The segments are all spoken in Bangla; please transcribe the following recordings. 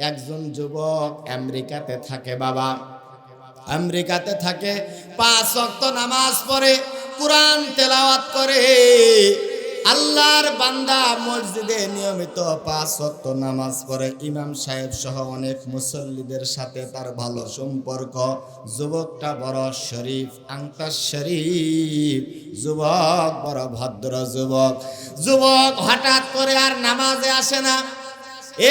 একজন যুবক আমেরিকাতে থাকে বাবা, আমেরিকাতে থাকে, 5 ওয়াক্ত নামাজ পড়ে, কোরআন তেলাওয়াত করে। আল্লাহর বান্দা মসজিদে নিয়মিত 5 ওয়াক্ত নামাজ পড়ে, ইমাম সাহেব সহ অনেক মুসল্লিদের সাথে তার ভালো সম্পর্ক। যুবকটা বড় শরীফ, আংতাস শরীফ যুবক, বড় ভদ্র যুবক। যুবক হঠাৎ করে আর নামাজে আসে না।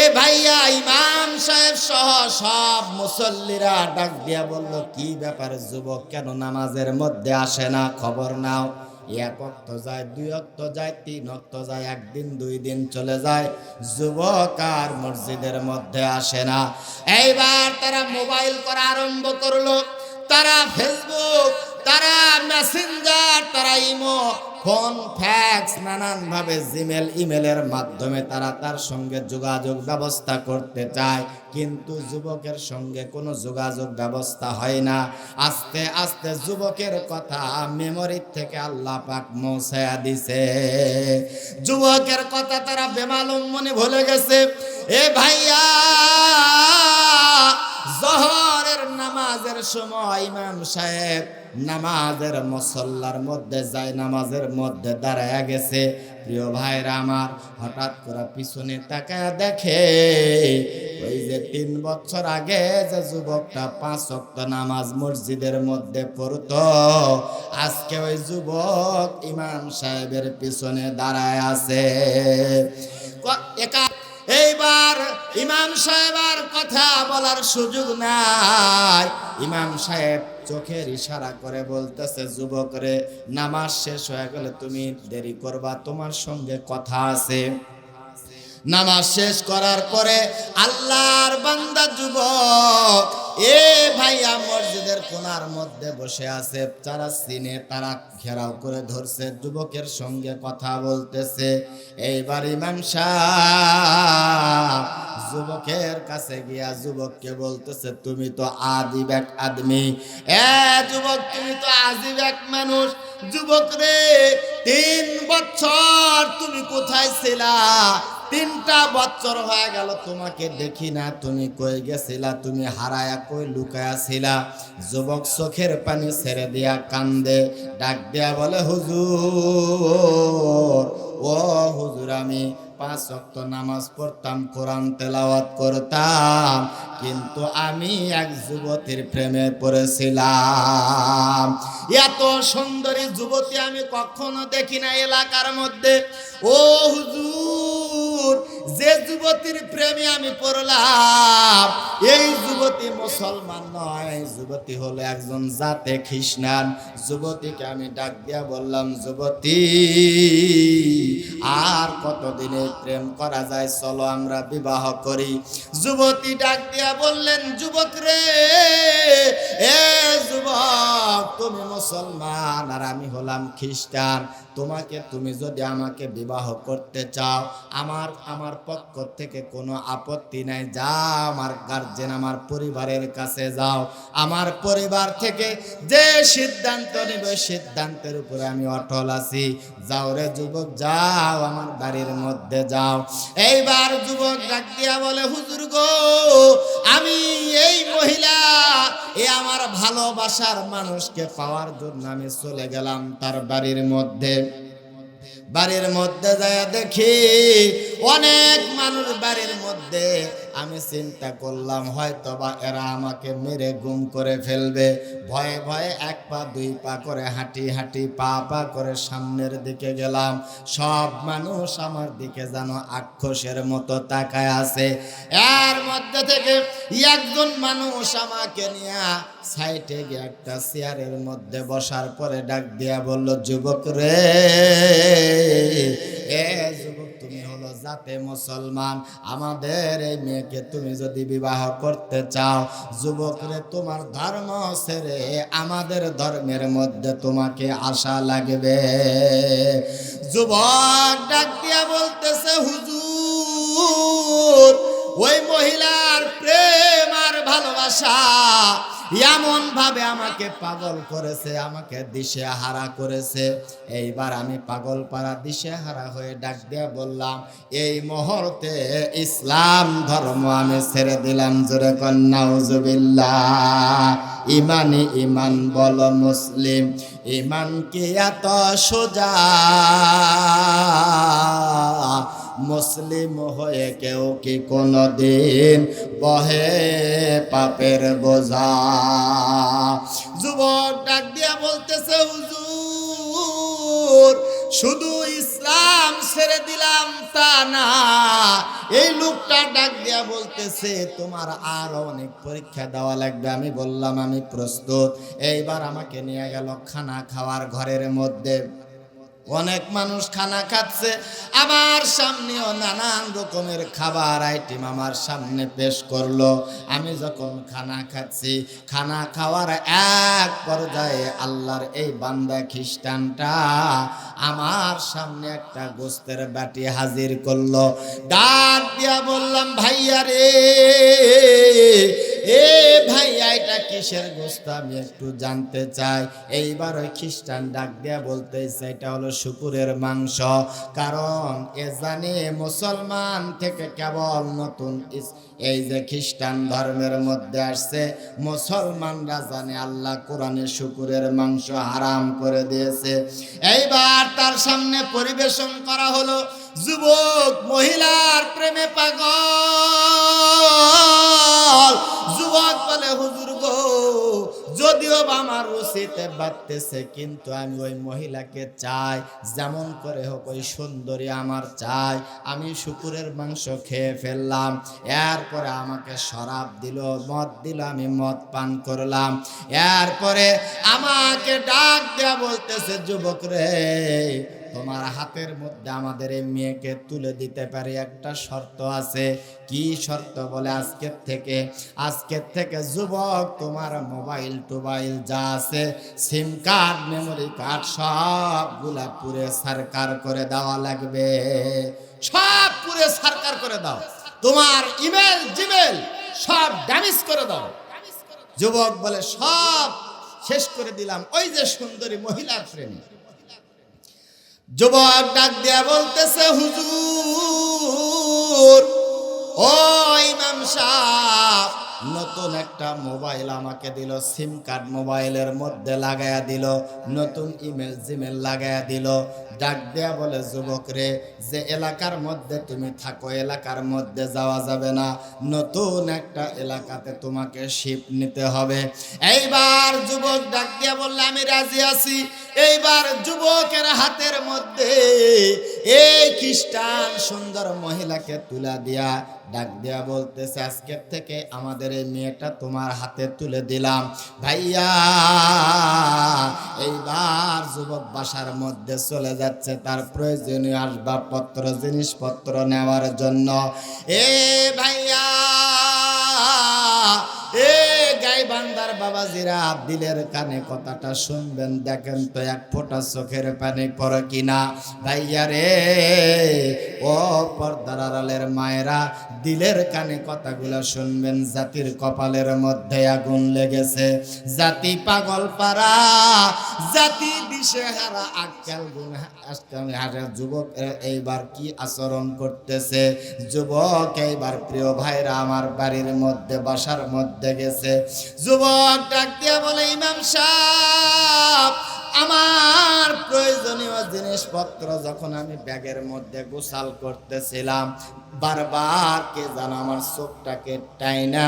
এ ভাইয়া, ইমাম সাহেব সহ সব মুসল্লিরা ডাক দিয়া বলল, কি ব্যাপার যুবক, কেন নামাজের মধ্যে আসে না? খবর নাও। 1 ওয়াক্ত যায়, 2 ওয়াক্ত যায়, 3 ওয়াক্ত যায়, 1 দিন 2 দিন চলে যায়, যুবক আর মসজিদের মধ্যে আসে না। এইবার তারা মোবাইল করা আরম্ভ করলো, তারা ফেসবুক, তারা মেসেঞ্জার, তারা ইমো, ফোন, ফ্যাক্স, নানান ভাবে জিমেল, ইমেলের মাধ্যমে তারা তার সঙ্গে যোগাযোগ ব্যবস্থা করতে চায়, কিন্তু যুবকের সঙ্গে কোনো যোগাযোগ ব্যবস্থা হয় না। আস্তে আস্তে যুবকের কথা মেমোরির থেকে আল্লাহ পাক মুছায়া দিছে। যুবকের কথা তারা বেমালুম মনে ভুলে গেছে। এ ভাইয়া, জোহরের নামাজের সময় ইমাম সাহেব নামাজের মুসল্লার মধ্যে যায়, নামাজের মধ্যে দাঁড়ায়া গেছে। প্রিয় ভাইরা আমার, হঠাৎ করে পিছনে তাকায় দেখে ওই যে 3 বছর আগে যে যুবকটা 5 ওয়াক্ত নামাজ মসজিদের মধ্যে পড়তো, আজকে ওই যুবক ইমাম সাহেবের পিছনে দাঁড়ায় আছে। এইবার ইমাম সাহেব আর কথা বলার সুযোগ নাই। ইমাম সাহেব চোখের ইশারা করে বলতেছে, যুবক রে, নামাজ শেষ হয়ে গেলে তুমি দেরি করবা, তোমার সঙ্গে কথা আছে। নামাজ শেষ করার পরে আল্লাহর বান্দা যুবক, এ ভাইয়া, মসজিদের কোণার মধ্যে বসে আছে, যারা চিনে তারা ঘেরাও করে ধরছে, যুবকের সঙ্গে কথা বলতেছে। এইবার ইমাম সাহেব যুবকের কাছে গিয়া যুবককে বলতেছে, তুমি তো আদিব এক আদমি, যুবক তুমি তো আজীব এক মানুষ। যুবক রে, 3 বছর তুমি কোথায় ছিলা? 3টা বছর হয়ে গেল তোমাকে দেখি না, তুমি কই গেছিলা? তুমি হারায়া কই লুকায়া ছিলা? যুবক চোখের পানি ছেড়ে দিয়া কান্দে, ডাক দিয়া বলে, হুজুর, ও হুজুর, আমি 5 ওয়াক্ত নামাজ পড়তাম, কোরআন তেলাওয়াত করতাম, কিন্তু আমি এক যুবতীর প্রেমে পড়েছিলাম। এত সুন্দরী যুবতী আমি কখনো দেখি না এলাকার মধ্যে। ও হুজুর, যে যুবতীর প্রেমে আমি পড়লাম, এই যুবতী মুসলমান নয়, এই যুবতী হলো একজন জাতে খ্রিস্টান। যুবতীকে আমি ডাক দিয়া বললাম, যুবতী, আর কতদিনে প্রেম করা যায়, চলো আমরা বিবাহ করি। যুবতী ডাক দিয়া বললেন, যুবক রে, এ যুবক, তুমি মুসলমান আর আমি হলাম খ্রিস্টান, তুমি যদি আমাকে বিবাহ করতে চাও, আমার পক্ষ থেকে কোনো আপত্তি নাই, যাও আমার গার্জেন, আমার পরিবারের কাছে যাও, আমার পরিবার থেকে যে সিদ্ধান্ত নিবে সিদ্ধান্তের উপরে আমি অটল আছি। যাও রে যুবক, যাও, আমার বাড়ির মধ্যে যাও। এইবার যুবক ডাক দিয়া বলে, হুজুর গো, আমি এই মহিলা, আমার ভালোবাসার মানুষকে পাওয়ার জন্য আমি চলে গেলাম তার বাড়ির মধ্যে। বাড়ির মধ্যে যায় দেখি অনেক মানুষ বাড়ির মধ্যে। আমি চিন্তা করলাম, হয়তোবা এরা আমাকে মেরে গুম করে ফেলবে। ভয়ে ভয়ে 1 পা 2 পা করে হাঁটি হাঁটি পা পা করে সামনের দিকে গেলাম। সব মানুষ আমার দিকে যেন আক্রোশের মতো তাকায় আছে। এর মধ্যে থেকে একজন মানুষ আমাকে নিয়ে সাইডে গিয়ে একটা চেয়ারের মধ্যে বসার পরে ডাক দিয়া বলল, যুবক রে, এ যুবক, তুমি হলো জাতে মুসলমান, আমাদের এই মেয়েকে তুমি যদি বিবাহ করতে চাও, যুবক রে, তোমার ধর্ম ছেড়ে আমাদের ধর্মের মধ্যে তোমাকে আসা লাগবে। যুবক ডাক দিয়া বলতেছে, হুজুর, ওই মহিলার প্রেম আর ভালোবাসা ভালোবাসা এমন ভাবে আমাকে পাগল করেছে, আমাকে দিশেহারা করেছে। এইবার আমি পাগল পাড়া দিশেহারা হয়ে ডাক দিয়ে বললাম, এই মুহূর্তে ইসলাম ধর্ম আমি ছেড়ে দিলাম। জোরে কন নাউজুবিল্লাহ। ইমানি ইমান বলো মুসলিম, ইমান কি এত সোজা? মুসলিম হয়ে কেউ কি কোনদিন বহে পাপের বোঝা? যুবক ডাক দিয়া বলতেছে, হুজুর শুধু ইসলাম ছেড়ে দিলাম তা না। এই লোকটা ডাক দিয়া বলতেছে, তোমার আরো অনেক পরীক্ষা দেওয়া লাগবে। আমি বললাম আমি প্রস্তুত। এইবার আমাকে নিয়ে গেল খানা খাওয়ার ঘরের মধ্যে। অনেক মানুষ খানা খাচ্ছে, আমার সামনেও নানান রকমের খাবার আইটেম আমার সামনে পেশ করলো। আমি যখন খানা খাচ্ছি, খানা খাওয়ার এক পর্যায়ে আল্লাহর এই বান্দা খ্রিস্টানটা আমার সামনে একটা গোস্তের বাটি হাজির করলো। ডাক দিয়া বললাম, ভাইয়া রে, এ ভাইয়া এটা কিসের গোস্ত আমি একটু জানতে চাই। এইবার ওই খ্রিস্টান ডাক দিয়া বলতেছে, এটা হলো শুকুরের মাংস। কারণ এ জানে মুসলমান থেকে কেবল নতুন এই যে খ্রিস্টান ধর্মের মধ্যে আসছে, মুসলমানরা জানে আল্লাহ কোরআনে শুকুরের মাংস হারাম করে দিয়েছে। এইবার তার সামনে পরিবেশন করা হলো। যুবক মহিলার প্রেমে পাগল। যুবক বলে, হুজুর গো, যদিও আমার রুচিতে বাড়তেছে, কিন্তু আমি ওই মহিলাকে চাই, যেমন করে হোক ওই সুন্দরী আমার চাই। আমি শুকুরের মাংস খেয়ে ফেললাম। এরপরে আমাকে শরাব দিল, মদ দিল, আমি মদ পান করলাম। এরপরে আমাকে ডাক দেয়া বলতেছে, যুবক রে, তোমার হাতের মধ্যে আমাদের এই মেয়েকে তুলে দিতে পারি, একটা শর্ত আছে। কি শর্ত? বলে, আজকের থেকে যুবক তোমার মোবাইল টোবাইল যা আছে, সিম কার্ড, মেমোরি কার্ড সবগুলা পুরে সরকার করে দেওয়া লাগবে। সব পুরে সরকার করে দাও, তোমার ইমেল জিমেল সব ড্যামেজ করে দাও। যুবক বলে, সব শেষ করে দিলাম ওই যে সুন্দরী মহিলার প্রেমে। যুবক ডাক দিয়া বলতেছে, হুজুর, ও ইমাম সাহেব, নতুন একটা মোবাইল আমাকে দিল, সিম কার্ড মোবাইলের মধ্যে লাগায়া দিল, নতুন ইমেল জিমেল লাগায়া দিল। ডাক দেয়া বলে, যুবক রে, যে এলাকার মধ্যে তুমি থাকো, এলাকার মধ্যে যাওয়া যাবে না, নতুন একটা এলাকাতে তোমাকে শিফট নিতে হবে। এইবার যুবক ডাক দিয়া বললে, আমি রাজি আছি। এইবার যুবকের হাতের মধ্যে এই খ্রিস্টান সুন্দর মহিলাকে তুলা দিয়া ডাক দিয়া বলতেছে, আজকের থেকে আমাদের এই মেয়েটা তোমার হাতে তুলে দিলাম ভাইয়া। এইবার যুবক বাসার মধ্যে চলে যাচ্ছে তার প্রয়োজনীয় আসবাবপত্র জিনিসপত্র নেওয়ার জন্য। এ ভাইয়া, এ গাইবান্ধার বাবাজিরা, দিলের কানে কথাটা শুনবেন, দেখেন তো এক ফোঁটা চোখের পানি পড়ে কিনা। ভাইয়া রে, ও পর্দার আড়ালের মায়েরা, দিলের কানে কথাগুলো শুনবেন। জাতির কপালের মধ্যে আগুন লেগেছে, জাতি পাগল পারা, জাতি দিশেহারা, আক্কেল গুণ হারা যুবক এইবার কি আচরণ করতেছে। যুবক এইবার, প্রিয় ভাইরা, আমার বাড়ির মধ্যে বাসার মধ্যে গেছে। যুবক ডাক দিয়া বলে, ইমাম সাহেব, আমার প্রয়োজনীয় জিনিসপত্র যখন আমি ব্যাগের মধ্যে গোছাল করতেছিলাম, বারবার কে জানো আমার চোখটাকে টাইনা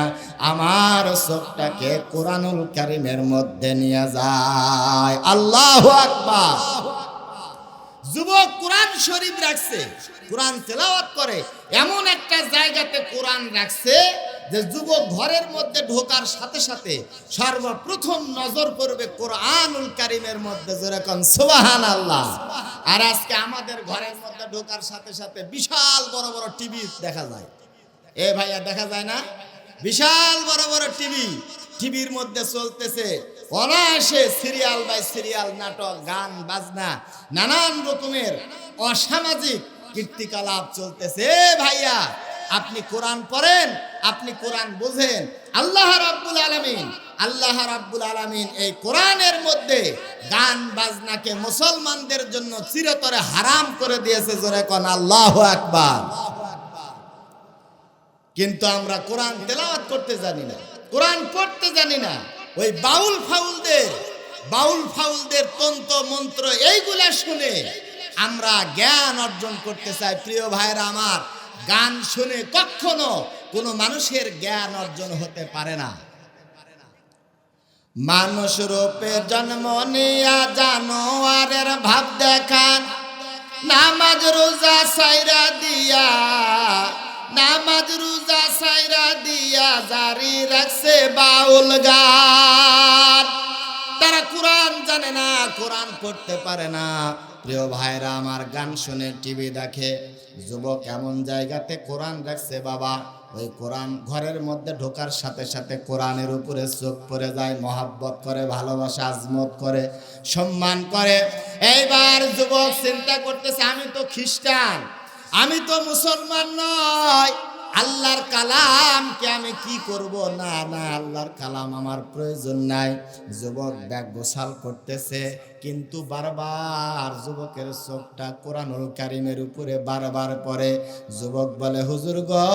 আমার চোখটাকে কোরআনুল কারীমের মধ্যে নিয়ে যায়। আল্লাহু আকবার। যুবক কোরআন শরীফ রাখছে, কোরআন তেলাওয়াত করে, এমন একটা জায়গাতে কোরআন রাখছে যে যুবক ঘরের মধ্যে ঢোকার সাথে সাথে সর্বপ্রথম নজর পড়বে কোরআনুল কারীমের মধ্যে। যেরকম সুবহানাল্লাহ। আর আজকে আমাদের ঘরের মধ্যে ঢোকার সাথে সাথে বিশাল বড় বড় টিভি দেখা যায়। এ ভাইয়া, দেখা যায় না? বিশাল বড় বড় টিভি, টিভির মধ্যে চলতেছে অনায়াসে সিরিয়াল বাই সিরিয়াল নাটক, গান বাজনা, নানান রকমের অসামাজিক কীর্তিকলাপ চলতেছে। ভাইয়া, আপনি কোরআন পড়েন, আপনি কোরআন বুঝেন। আল্লাহ রাব্বুল আলামিন এই কোরআনের মধ্যে গান বাজনাকে মুসলমানদের জন্য চিরতরে হারাম করে দিয়েছে। জোরে কোন আল্লাহু আকবার। কিন্তু আমরা কোরআন তেলাওয়াত করতে জানি না, কোরআন পড়তে জানি না। ওই বাউল ফাউলদের তন্ত্র মন্ত্র এইগুলা শুনে আমরা জ্ঞান অর্জন করতে চাই। প্রিয় ভাইরা আমার, গান শুনে কখনো কোনো মানুষের জ্ঞান অর্জন হতে পারে না। মানুষ রূপে জন্ম নিয়া জানোয়ারের ভাব দেখান, নামাজ রোজা সাইরা দিয়া জারি রাখছে বাউল গান। তারা কোরআন জানে না, কোরআন পড়তে পারে না। প্রিয় ভাইরা আমার, গান শুনে টিভি দেখে। যুবক এমন জায়গাতে কোরআন রাখছে বাবা, ওই কোরআন ঘরের মধ্যে ঢোকার সাথে সাথে কোরআনের উপরে চোখ পড়ে যায়, মহাব্বত করে, ভালোবাসা আজমত করে, সম্মান করে। এইবার যুবক চিন্তা করতেছে, আমি তো খ্রিস্টান, আমি তো মুসলমান নয়, আল্লাহর কালামকে আমি কি করব? না আল্লাহর কালাম আমার প্রয়োজন নাই। যুবক ব্যাগ গোছাল করতেছে, কিন্তু বারবার যুবকের চোখটা কোরআনুল কারীমের উপরে বারবার পড়ে। যুবক বলে, হুজুর গো,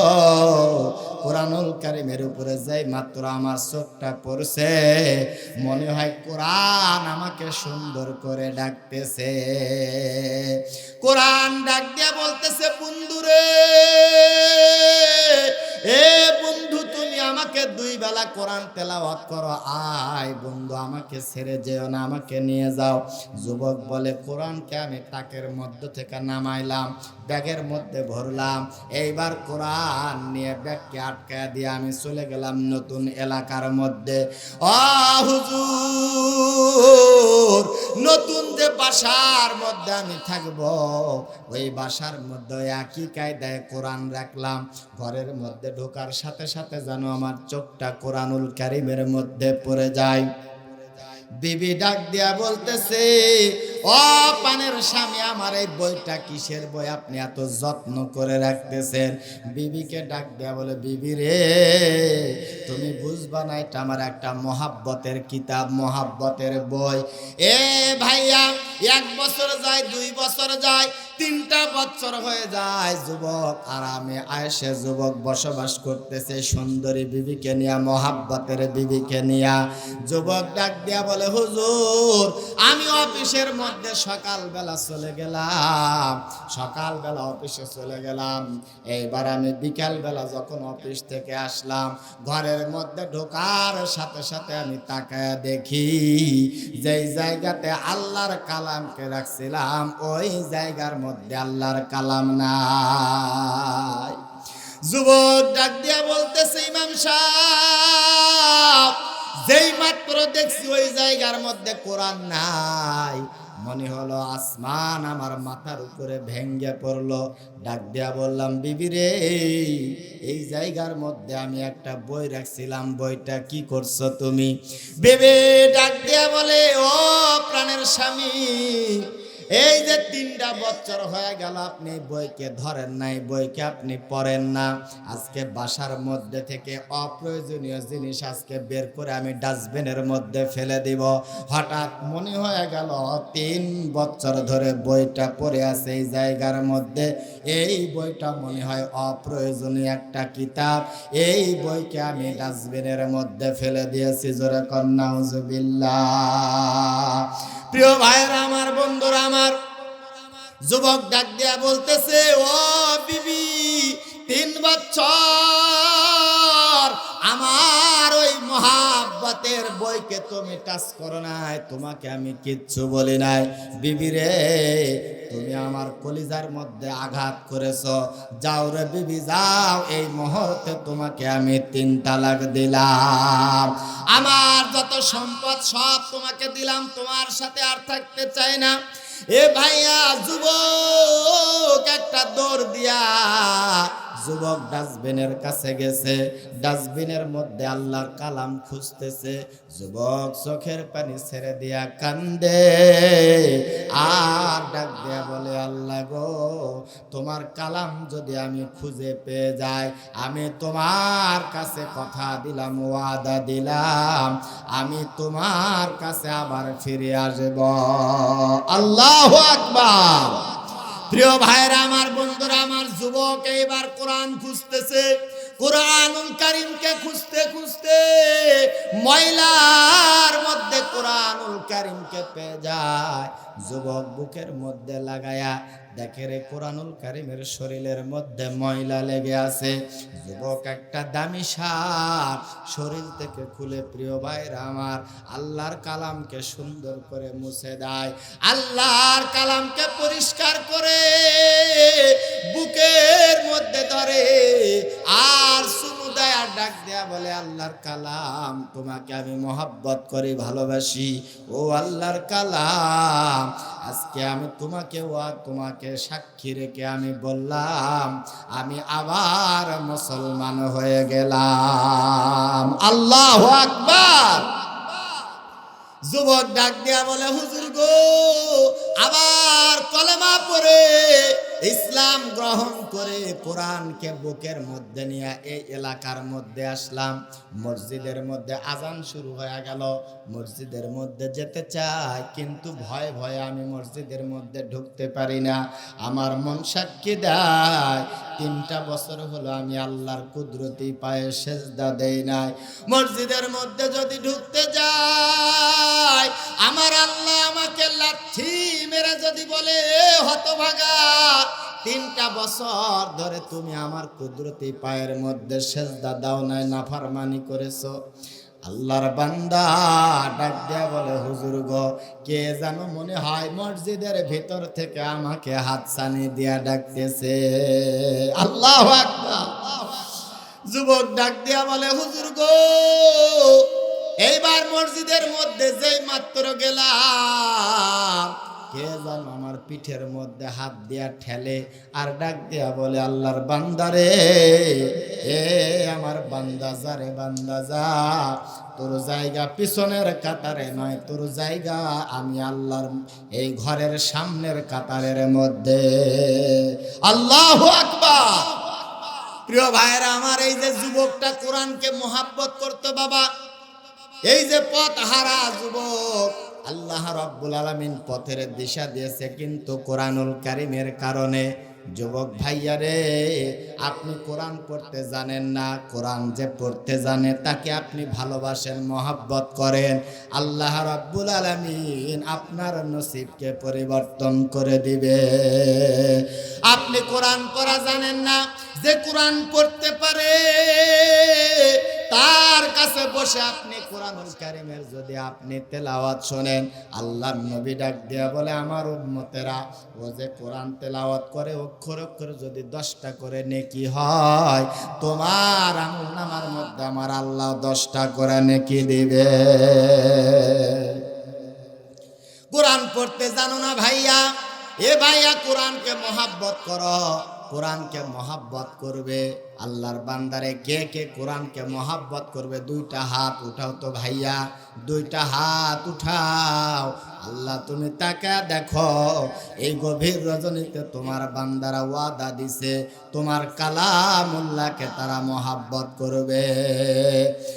কোরআনুল কারীমের উপরে যাই মাত্র আমার চোখটা পড়ছে, মনে হয় কোরআন আমাকে সুন্দর করে ডাকতেছে। কোরআন ডাক দিয়ে বলতেছে, বন্ধুরে, এ বন্ধু, তুমি আমাকে 2 বেলা কোরআন তেলাওয়াত করো, আয় বন্ধু, আমাকে ছেড়ে যেও না, আমাকে নিয়ে যাও। যুবক বলে, কোরআনকে আমি তাকের মধ্য থেকে নামাইলাম, ব্যাগের মধ্যে ভরলাম, এইবার কোরআন নিয়ে ব্যাগকে আটকায় দিয়ে আমি চলে গেলাম নতুন এলাকার মধ্যে। হুজুর, নতুন যে বাসার মধ্যে আমি থাকবো, ওই বাসার মধ্যে একই কায়দায় কোরআন রাখলাম। ঘরের মধ্যে ঢোকার সাথে সাথে যেন আমার চোখটা কোরআনুল কারীমের মধ্যে পড়ে যায়। বিবি ডাক দিয়া বলতেছে, ও পানের স্বামী, আমার এই বইটা কিসের বই আপনি এত যত্ন করে রাখতেছেন? বিবিকে ডাক দিয়া বলে, বিবি রে, তুমি বুঝবা না, এটা আমার একটা মহাব্বতের কিতাব, মহাব্বতের বই। এ ভাইয়া, 1 বছর যায়, 2 বছর যায়, 3টা বছর হয়ে যায়, যুবক আরামে আয়েশে যুবক বসবাস করতেছে সুন্দরী বিবিকে নিয়া, মহাব্বতের বিবিকে নিয়া। যুবক ডাক দিয়া বলে, হুজুর, আমি অফিসের মধ্যে সকালবেলা অফিসে চলে গেলাম, এইবার আমি বিকালবেলা যখন অফিস থেকে আসলাম, ঘরের মধ্যে ঢোকার সাথে সাথে আমি তাকায় দেখি, যেই জায়গাতে আল্লাহর কালামকে রাখছিলাম, ওই জায়গার মধ্যে আল্লাহর কালাম নাই। যুবক ডাক দিয়া বলতেছে, ইমাম সাহেব, যেই মাত্র দেখছি ওই জায়গার মধ্যে কোরআন নাই, মনে হলো আসমান আমার মাথার উপরে ভেঙ্গে পড়লো। ডাক দিয়া বললাম, বিবি রে, এই জায়গার মধ্যে আমি একটা বই রাখছিলাম, বইটা কি করছো তুমি? বিবি ডাক দিয়া বলে, ও প্রাণের স্বামী, এই যে 3টা বছর হয়ে গেল আপনি বইকে ধরেন নাই, বইকে আপনি পড়েন না। আজকে বাসার মধ্যে থেকে অপ্রয়োজনীয় জিনিস আজকে বের করে আমি ডাস্টবিনের মধ্যে ফেলে দিব। হঠাৎ মনে হয়ে গেল 3 বছর ধরে বইটা পড়ে আছে এই জায়গার মধ্যে, এই বইটা মনে হয় অপ্রয়োজনীয় একটা কিতাব, এই বইকে আমি ডাস্টবিনের মধ্যে ফেলে দিয়েছি। জোরে কর নাউজুবিল্লাহ। প্রিয় ভাইরা আমার, বন্ধুরা আমার, যুবক ডাক দিয়া বলতেছে, ও বিবি, 3 বছর আমার ওই মহাব্বতের বইকে তুমি টাচ করো নাই, তোমাকে আমি কিচ্ছু বলি নাই। বিবি রে, তুমি আমার কলিজার মধ্যে আঘাত করেছো, যাও রে বিবি যাও, এই মুহূর্তে তোমাকে আমি 3 তালাক দিলাম, আমার যত সম্পদ সব তোমাকে দিলাম, তোমার সাথে আর থাকতে চাই না। এ ভাইয়া যুবক একটা দৌড় দিয়া যুবক ডাস্টবিনের কাছে গেছে, ডাস্টবিনের মধ্যে আল্লাহর কালাম খুঁজতেছে। যুবক চোখের পানি ছেড়ে দিয়া কান্দে আর ডাক দিয়া বলে, আল্লাহ গো, তোমার কালাম যদি আমি খুঁজে পেয়ে যাই, আমি তোমার কাছে কথা দিলাম, ওয়াদা দিলাম, আমি তোমার কাছে আবার ফিরে আসব। আল্লাহু আকবার। প্রিয় ভাইরা আমার, বন্ধুরা আমার, যুবক এইবার কোরআন খুঁজতেছে। কোরআনুল কারীমকে খুঁজতে খুঁজতে ময়লার মধ্যে কোরআনুল কারীমকে পেয়ে যায়। যুবক বুকের মধ্যে লাগায়া দেখে রে কোরআনুল কারীমের শরীরের মধ্যে ময়লা লেগে আছে। যুবক একটা দামি শার্ট শরীর থেকে খুলে, প্রিয় ভাইরা আমার, আল্লাহর কালামকে সুন্দর করে মুছে দেয়, আল্লাহর কালামকে পরিষ্কার করে বুকের মধ্যে ধরে আর চুমু দেয় আর ডাক দেয়া বলে, আল্লাহর কালাম, তোমাকে আমি মহব্বত করি, ভালোবাসি। ও আল্লাহর কালাম, আজকে আমি তোমাকে সাক্ষী রেখে আমি বললাম, আমি আবার মুসলমান হয়ে গেলাম। আল্লাহু আকবার। যুবক ডাক দিয়া বলে, হুজুর গো, আবার কলেমা পড়ে ইসলাম গ্রহণ করে কোরআনকে বুকের মধ্যে নিয়ে এই এলাকার মধ্যে আসলাম। মসজিদের মধ্যে আজান শুরু হয়ে গেল, মসজিদের মধ্যে যেতে চাই, কিন্তু ভয়ে ভয়ে আমি মসজিদের মধ্যে ঢুকতে পারি না। আমার মন সাক্ষী দেয় 3টা বছর হলো আমি আল্লাহর কুদরতি পায়ে সেজদা দেই নাই। মসজিদের মধ্যে যদি ঢুকতে যাই, আমার আল্লাহ আমাকে লাথি মেরে যদি বলে, হতভাগা, 3টা বছর ধরে তুমি আমার কুদরতি পায়ের মধ্যে সেজদা দাও নাই, নাফরমানি করেছো। আল্লাহর বান্দা ডাক দিয়া বলে, হুজুর গো, কে জানো মনে হয় মসজিদের ভিতর থেকে আমাকে হাতছানি দিয়া ডাকতেছে। আল্লাহু আকবার। যুবক ডাক দিয়া বলে, হুজুর গো, এইবার মসজিদের মধ্যে যেই মাত্র গেলাম, কে যেন আমার পিঠের মধ্যে হাত দিয়া ঠেলে আর ডাক দিয়া বলে, আল্লাহর বান্দারে, এ আমার বান্দা যা রে, বান্দা যা, তোর জায়গা পিছনের কাতারে নয়, তোর জায়গা আমি আল্লাহর এই ঘরের সামনের কাতারের মধ্যে। আল্লাহু আকবার। প্রিয় ভাইরা আমার, এই যে যুবকটা কোরআনকে মহাব্বত করতো বাবা, এই যে পথ হারা যুবক, আল্লাহ রাব্বুল আলামিন পথের দিশা দিয়েছে, কিন্তু কোরআনুল কারীমের কারণে। যুবক ভাইয়া রে, আপনি কোরআন পড়তে জানেন না, কোরআন যে পড়তে জানে তাকে আপনি ভালোবাসেন, মহব্বত করেন, আল্লাহ রাব্বুল আলামিন আপনার নসিবকে পরিবর্তন করে দিবে। আপনি কোরআন পড়া জানেন না, যে কোরআন পড়তে পারে তার কাছে বসে আপনি কোরআনুল কারীমের যদি আপনি তেলাওয়াত শোনেন, আল্লাহর নবী ডাক দিয়া বলে, আমার উম্মতেরা, ও যে কোরআন তেলাওয়াত করে অক্ষর অক্ষর যদি 10টা করে নেকি হয়, তোমার আমলনামার মধ্যে আমার আল্লাহ 10টা করে নেকি দিবে। কোরআন পড়তে জানো না ভাইয়া? এ ভাইয়া, কোরআনকে মহাব্বত করো, কোরআনকে মহাব্বত করবে। আল্লাহর বান্দারে, কে কে কোরআনকে মহাব্বত করবে? 2টা হাত উঠাও তো ভাইয়া, 2টা হাত উঠাও। আল্লাহ তুমি তাকে দেখো, এই গভীর রজনীতে তোমার বান্দারা ওয়াদা দিছে, তোমার কালামুল্লাহকে তারা মহাব্বত করবে।